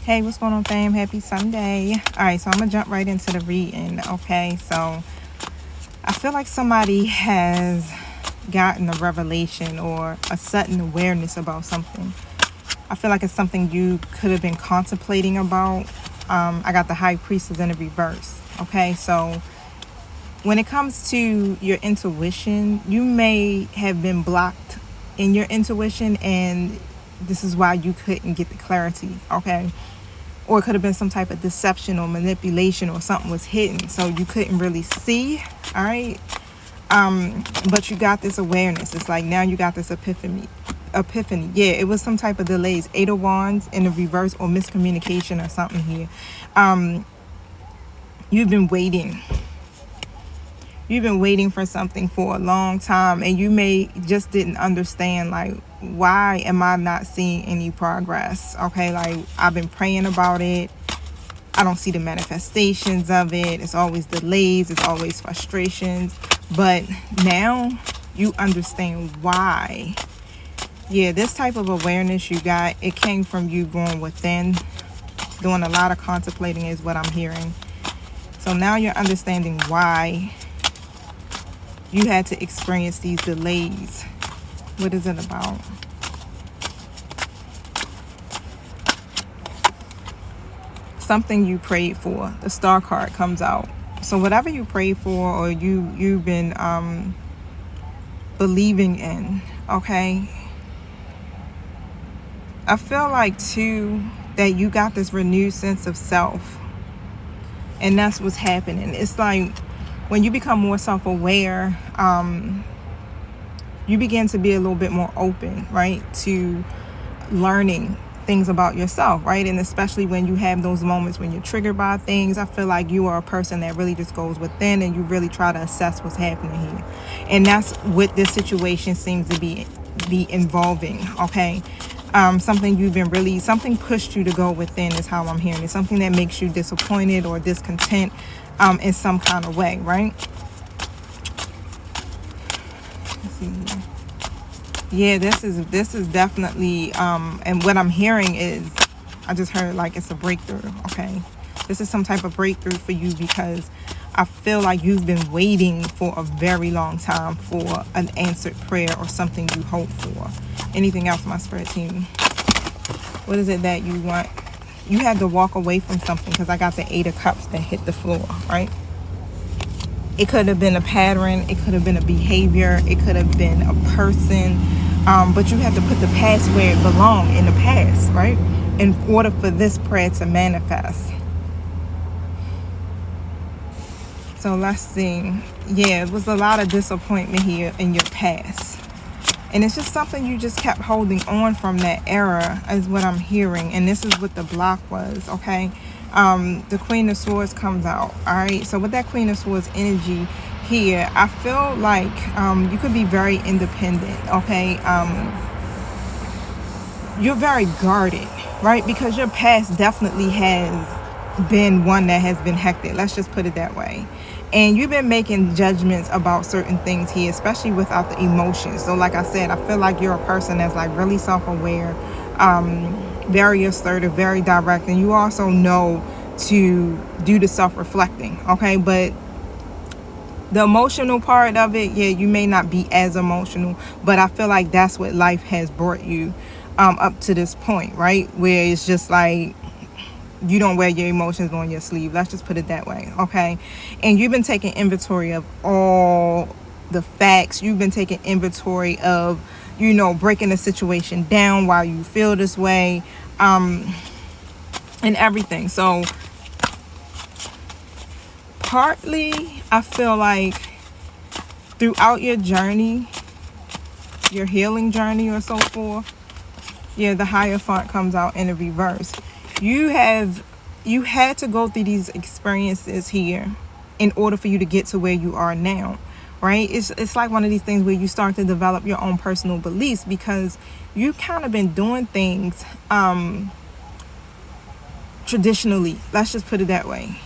Hey, what's going on, fam? Happy Sunday. All right, so I'm gonna jump right into the reading. Okay, so I feel like somebody has gotten a revelation or a sudden awareness about something. I feel like it's something you could have been contemplating about. I got the high priestess in the reverse. Okay, so when it comes to your intuition, you may have been blocked in your intuition, and this is why you couldn't get the clarity. Okay, or it could have been some type of deception or manipulation, or something was hidden so you couldn't really see. All right, but you got this awareness. It's like now you got this epiphany. Yeah, it was some type of delays, 8 of Wands in the reverse, or miscommunication or something here. You've been waiting. You've been waiting for something for a long time, and you may just didn't understand, like, why am I not seeing any progress? Okay, like, I've been praying about it. I don't see the manifestations of it. It's always delays, it's always frustrations. But now you understand why. Yeah, this type of awareness you got, it came from you going within, doing a lot of contemplating is what I'm hearing. So now you're understanding why you had to experience these delays. What is it about? Something you prayed for. The Star card comes out. So whatever you prayed for, or you've been believing in, okay? I feel like too that you got this renewed sense of self, and that's what's happening. It's like when you become more self-aware, you begin to be a little bit more open, right, to learning things about yourself, right? And especially when you have those moments when you're triggered by things, I feel like you are a person that really just goes within and you really try to assess what's happening here. And that's what this situation seems to be involving. Okay, something pushed you to go within is how I'm hearing it. Something that makes you disappointed or discontent in some kind of way, right? Let's see here. Yeah, this is definitely and what I'm hearing is, I just heard like it's a breakthrough. Okay, this is some type of breakthrough for you, because I feel like you've been waiting for a very long time for an answered prayer or something you hope for. Anything else, my spirit team? What is it that you want? You had to walk away from something, because I got the 8 of Cups that hit the floor, right? It could have been a pattern, it could have been a behavior, it could have been a person, but you have to put the past where it belongs, in the past, right, in order for this prayer to manifest. So let's see. Yeah, it was a lot of disappointment here in your past, and it's just something you just kept holding on from that era, is what I'm hearing. And this is what the block was. Okay, the Queen of Swords comes out. All right, so with that Queen of Swords energy here, I feel like you could be very independent. Okay, you're very guarded, right, because your past definitely has been one that has been hectic, let's just put it that way. And you've been making judgments about certain things here, especially without the emotions. So like I said, I feel like you're a person that's like really self-aware, very assertive, very direct, and you also know to do the self-reflecting. Okay, but the emotional part of it, yeah, you may not be as emotional, but I feel like that's what life has brought you up to this point, right, where it's just like you don't wear your emotions on your sleeve, let's just put it that way. Okay, and you've been taking inventory of all the facts. You've been taking inventory of, breaking the situation down while you feel this way, and everything. So partly I feel like throughout your journey, your healing journey or so forth, yeah, the Hierophant comes out in the reverse. You had to go through these experiences here in order for you to get to where you are now, right? It's like one of these things where you start to develop your own personal beliefs, because you've kind of been doing things traditionally, let's just put it that way.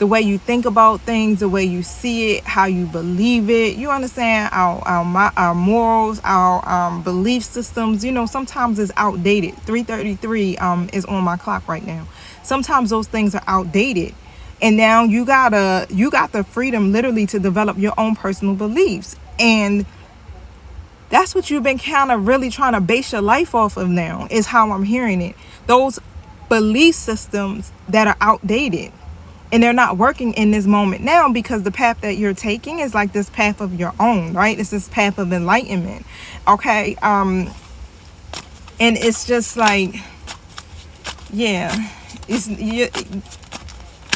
the way you think about things, the way you see it, how you believe it. You understand? Our morals, our belief systems, you know, sometimes it's outdated. 3:33 is on my clock right now. Sometimes those things are outdated. And now you got the freedom literally to develop your own personal beliefs. And that's what you've been kind of really trying to base your life off of now, is how I'm hearing it. Those belief systems that are outdated, and they're not working in this moment now, because the path that you're taking is like this path of your own, right? It's this path of enlightenment. Okay. And it's just like, yeah,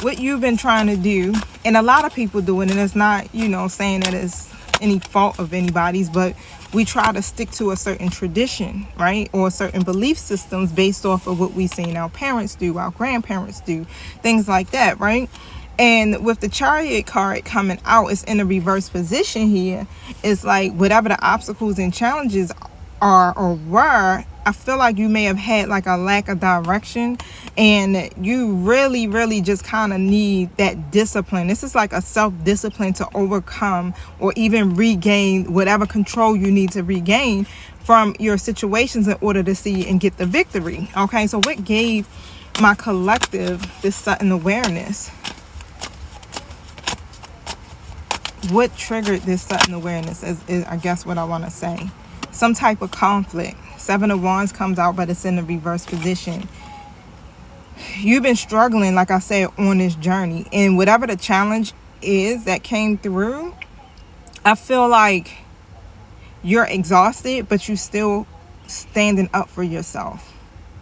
what you've been trying to do, and a lot of people do it, and it's not, you know, saying that it's any fault of anybody's, but we try to stick to a certain tradition, right? Or certain belief systems based off of what we've seen our parents do, our grandparents do, things like that, right? And with the Chariot card coming out, it's in a reverse position here. It's like whatever the obstacles and challenges are or were, I feel like you may have had like a lack of direction, and you really, really just kind of need that discipline. This is like a self-discipline to overcome or even regain whatever control you need to regain from your situations in order to see and get the victory. Okay, so what gave my collective this sudden awareness? What triggered this sudden awareness is I guess what I want to say. Some type of conflict. 7 of Wands comes out, but it's in the reverse position. You've been struggling, like I said, on this journey. And whatever the challenge is that came through, I feel like you're exhausted, but you're still standing up for yourself,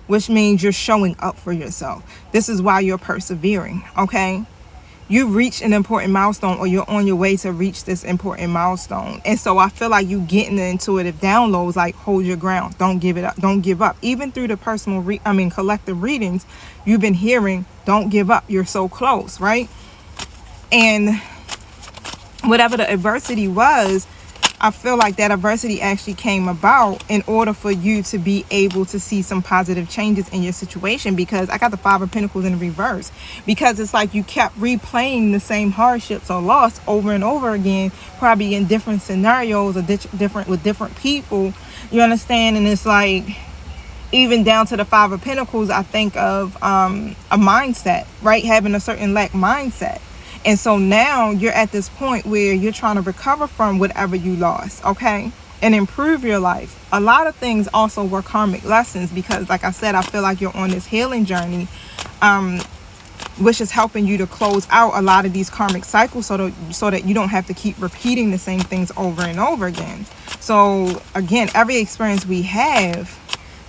which means you're showing up for yourself. This is why you're persevering, okay? You reached an important milestone, or you're on your way to reach this important milestone. And so I feel like you getting the intuitive downloads, like hold your ground, don't give it up, don't give up. Even through the collective readings, you've been hearing, don't give up, you're so close, right? And whatever the adversity was, I feel like that adversity actually came about in order for you to be able to see some positive changes in your situation, because I got the 5 of Pentacles in the reverse, because it's like you kept replaying the same hardships or loss over and over again, probably in different scenarios or different with different people, you understand? And it's like, even down to the 5 of Pentacles, I think of a mindset, right? Having a certain lack mindset. And so now you're at this point where you're trying to recover from whatever you lost, okay? And improve your life. A lot of things also were karmic lessons, because like I said, I feel like you're on this healing journey, which is helping you to close out a lot of these karmic cycles so that you don't have to keep repeating the same things over and over again. So again, every experience we have,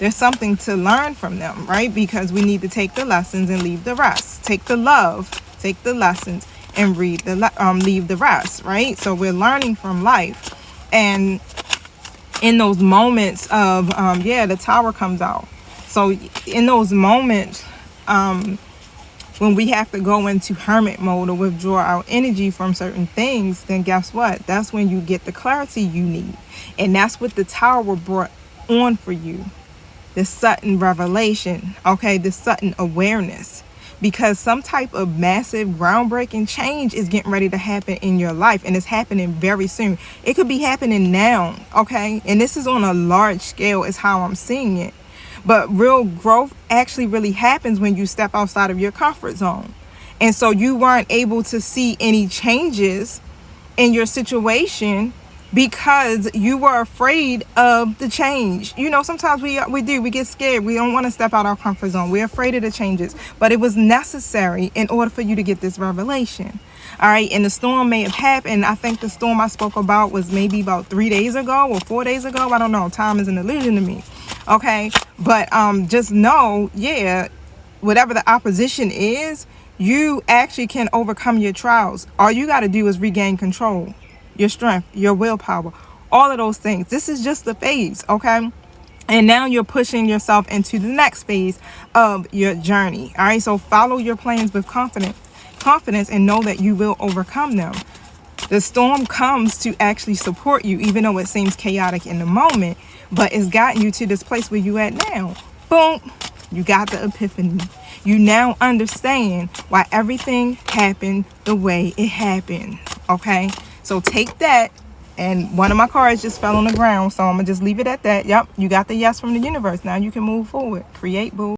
there's something to learn from them, right? Because we need to take the lessons and leave the rest. Take the love, take the lessons, and leave the rest, right? So we're learning from life. And in those moments of the Tower comes out. So in those moments when we have to go into hermit mode or withdraw our energy from certain things, then guess what? That's when you get the clarity you need. And that's what the Tower brought on for you. This sudden revelation, okay? This sudden awareness. Because some type of massive groundbreaking change is getting ready to happen in your life, and it's happening very soon. It could be happening now, okay? And this is on a large scale is how I'm seeing it. But real growth actually really happens when you step outside of your comfort zone. And so you weren't able to see any changes in your situation because you were afraid of the change. You know, sometimes we get scared. We don't want to step out our comfort zone. We're afraid of the changes, but it was necessary in order for you to get this revelation. All right. And the storm may have happened. I think the storm I spoke about was maybe about 3 days ago or 4 days ago. I don't know. Time is an illusion to me. Okay. But just know, whatever the opposition is, you actually can overcome your trials. All you got to do is regain control. Your strength, your willpower, all of those things. This is just the phase, okay? And now you're pushing yourself into the next phase of your journey. All right, so follow your plans with confidence and know that you will overcome them. The storm comes to actually support you, even though it seems chaotic in the moment, but it's gotten you to this place where you at now. Boom, you got the epiphany. You now understand why everything happened the way it happened. Okay? So take that. And one of my cards just fell on the ground, so I'm gonna just leave it at that. Yep, you got the yes from the universe. Now you can move forward. Create, boo.